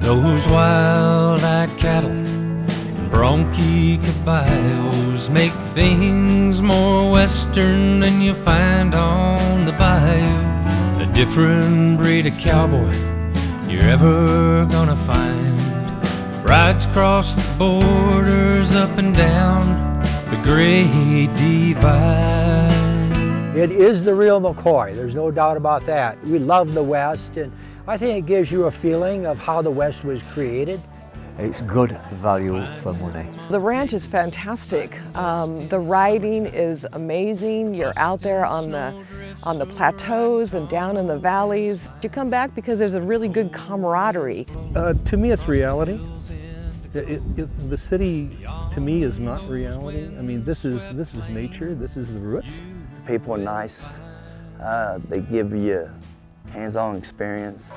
Those wild-eyed cattle and bronchi caballos make things more western than you find on the bayou. A different breed of cowboy you're ever gonna find rides across the borders, up and down the Great Divide. It is the real McCoy, there's no doubt about that. We love the West, and I think it gives you a feeling of how the West was created. It's good value for money. The ranch is fantastic. The riding is amazing. You're out there on the plateaus and down in the valleys. You come back because there's a really good camaraderie. To me, it's reality. The city, to me, is not reality. I mean, this is nature. This is the roots. People are nice. They give you hands-on experience.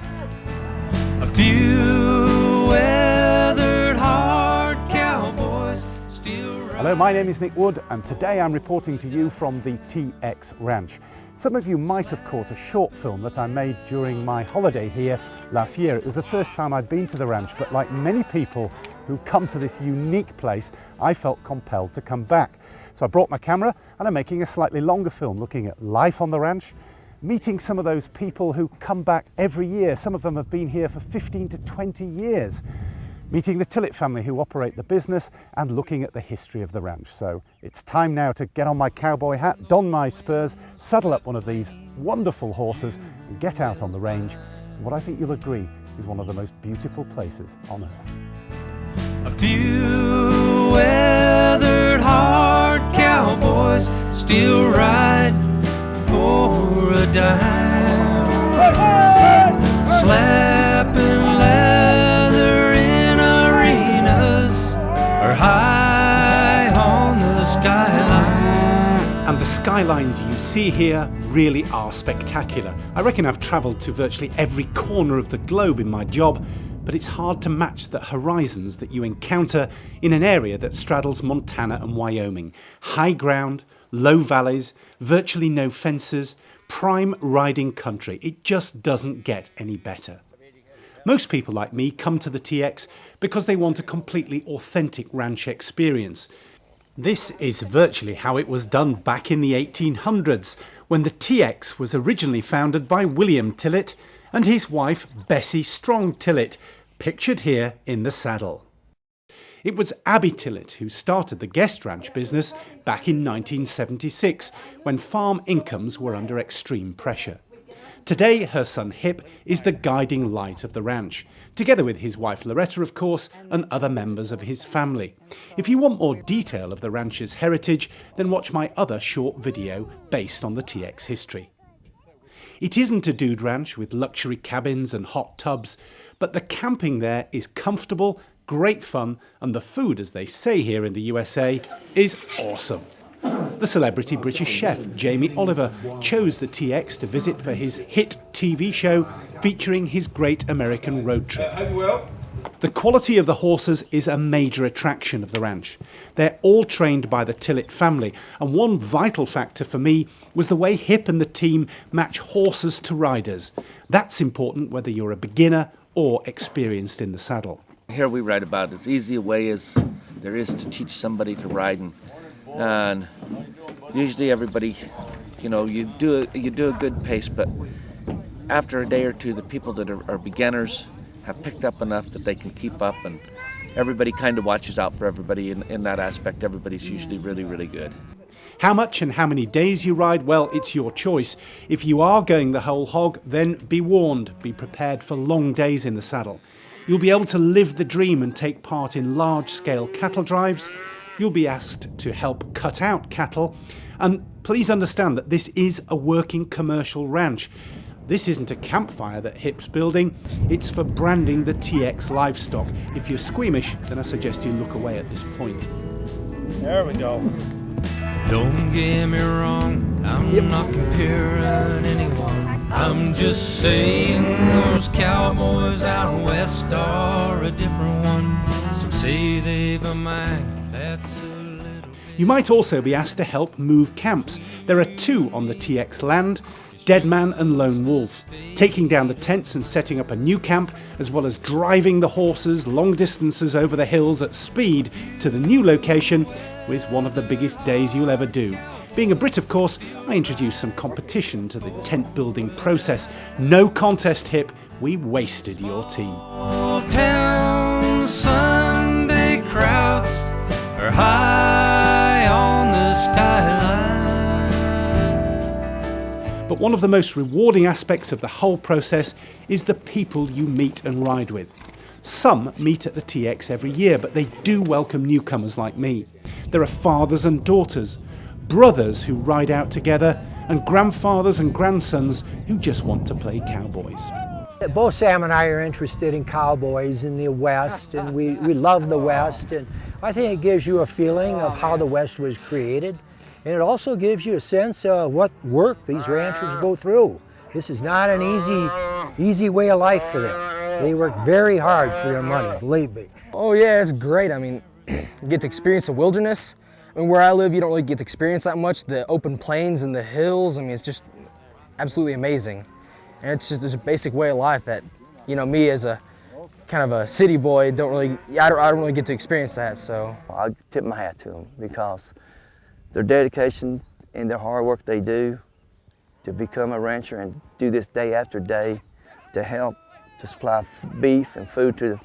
A few weathered hard cowboys still ride. Hello, my name is Nik Wood, and today I'm reporting to you from the TX Ranch. Some of you might have caught a short film that I made during my holiday here last year. It was the first time I'd been to the ranch, but like many people who come to this unique place, I felt compelled to come back. So I brought my camera and I'm making a slightly longer film looking at life on the ranch, meeting some of those people who come back every year. Some of them have been here for 15 to 20 years. Meeting the Tillett family who operate the business and looking at the history of the ranch. So it's time now to get on my cowboy hat, don my spurs, saddle up one of these wonderful horses and get out on the range. What I think you'll agree is one of the most beautiful places on earth. A few weathered hard cowboys still ride for a dime, slapping leather in arenas or high on the skyline. And the skylines you see here really are spectacular. I reckon I've travelled to virtually every corner of the globe in my job, but it's hard to match the horizons that you encounter in an area that straddles Montana and Wyoming. High ground, low valleys, virtually no fences, prime riding country. It just doesn't get any better. Most people like me come to the TX because they want a completely authentic ranch experience. This is virtually how it was done back in the 1800s, when the TX was originally founded by William Tillett and his wife Bessie Strong Tillett, pictured here in the saddle. It was Abby Tillett who started the guest ranch business back in 1976, when farm incomes were under extreme pressure. Today, her son Hip is the guiding light of the ranch, together with his wife Loretta, of course, and other members of his family. If you want more detail of the ranch's heritage, then watch my other short video based on the TX history. It isn't a dude ranch with luxury cabins and hot tubs, but the camping there is comfortable, great fun, and the food, as they say here in the USA, is awesome. The celebrity British chef Jamie Oliver chose the TX to visit for his hit TV show featuring his great American road trip. The quality of the horses is a major attraction of the ranch. They're all trained by the Tillett family, and one vital factor for me was the way Hip and the team match horses to riders. That's important whether you're a beginner or experienced in the saddle. Here we ride about as easy a way as there is to teach somebody to ride, and usually everybody, you do a good pace, but after a day or two, the people that are beginners have picked up enough that they can keep up, and everybody kind of watches out for everybody in that aspect. Everybody's usually really, really good. How much and how many days you ride, well, it's your choice. If you are going the whole hog, then be warned, be prepared for long days in the saddle. You'll be able to live the dream and take part in large-scale cattle drives. You'll be asked to help cut out cattle. And please understand that this is a working commercial ranch. This isn't a campfire that Hip's building, it's for branding the TX livestock. If you're squeamish, then I suggest you look away at this point. There we go. Don't get me wrong, I'm not comparing anyone. I'm just saying those cowboys out west are a different one. Some say they've a mind that's a little bit... You might also be asked to help move camps. There are 2 on the TX land. dead man and lone wolf, taking down the tents and setting up a new camp, as well as driving the horses long distances over the hills at speed to the new location, was one of the biggest days you'll ever do. Being a Brit, of course, I introduced some competition to the tent building process. No contest, Hip, we wasted your team. Old town Sunday crowds are high on the skyline. But one of the most rewarding aspects of the whole process is the people you meet and ride with. Some meet at the TX every year, but they do welcome newcomers like me. There are fathers and daughters, brothers who ride out together, and grandfathers and grandsons who just want to play cowboys. Both Sam and I are interested in cowboys in the West, and we love the West, and I think it gives you a feeling of how the West was created, and it also gives you a sense of what work these ranchers go through. This is not an easy way of life for them. They work very hard for their money, believe me. Oh yeah, it's great. I mean, you get to experience the wilderness. I mean, where I live, you don't really get to experience that much. The open plains and the hills, I mean, it's just absolutely amazing. And it's just a basic way of life that, you know, me as a kind of a city boy, I don't really get to experience that, so. I tip my hat to them because their dedication and their hard work they do to become a rancher and do this day after day to help to supply beef and food to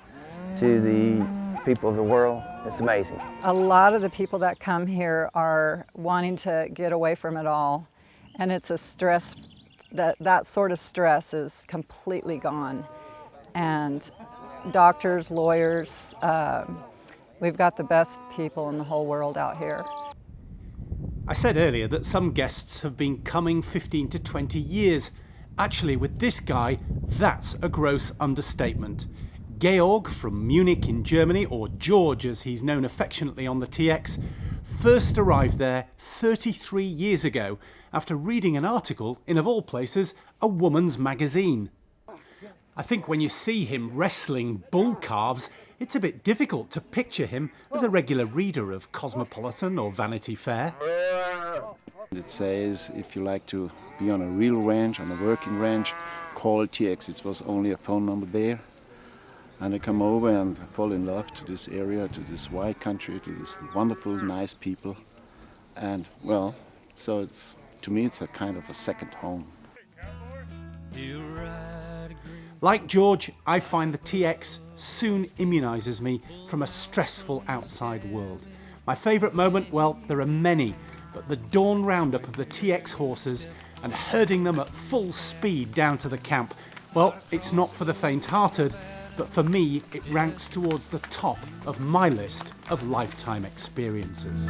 the people of the world. It's amazing. A lot of the people that come here are wanting to get away from it all, and it's a stress, that sort of stress is completely gone. And doctors, lawyers, we've got the best people in the whole world out here. I said earlier that some guests have been coming 15 to 20 years. Actually, with this guy, that's a gross understatement. Georg from Munich in Germany, or George as he's known affectionately on the TX, first arrived there 33 years ago after reading an article in, of all places, a woman's magazine. I think when you see him wrestling bull calves, it's a bit difficult to picture him as a regular reader of Cosmopolitan or Vanity Fair. It says if you like to be on a real ranch, on a working ranch, call TX. It was only a phone number there. And I come over and fall in love to this area, to this wide country, to this wonderful, nice people. And well, so it's, to me, it's a kind of a second home. Like George, I find the TX soon immunises me from a stressful outside world. My favourite moment, well, there are many, but the dawn roundup of the TX horses and herding them at full speed down to the camp, well, it's not for the faint-hearted, but for me, it ranks towards the top of my list of lifetime experiences.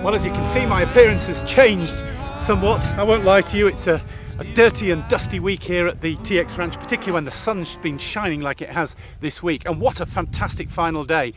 Well, as you can see, my appearance has changed somewhat. I won't lie to you, it's a dirty and dusty week here at the TX Ranch, particularly when the sun's been shining like it has this week. And what a fantastic final day.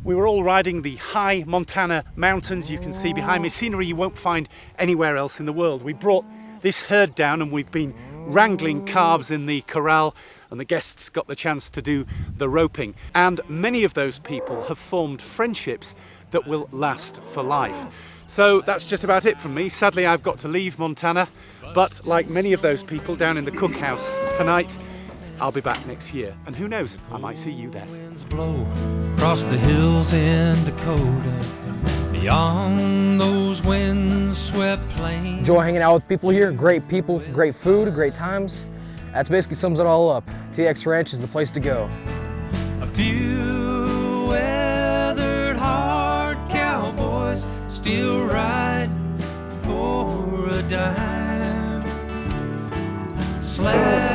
We were all riding the high Montana mountains. You can see behind me scenery you won't find anywhere else in the world. We brought this herd down and we've been wrangling calves in the corral, and the guests got the chance to do the roping. And many of those people have formed friendships that will last for life. So that's just about it from me. Sadly, I've got to leave Montana, but like many of those people down in the cookhouse tonight, I'll be back next year. And who knows, I might see you there. Winds blow across the hills in Dakota, beyond those wind-swept plains. Enjoy hanging out with people here, great people, great food, great times. That's basically sums it all up. TX Ranch is the place to go. A few weathered hard cowboys still ride for a dime. Slab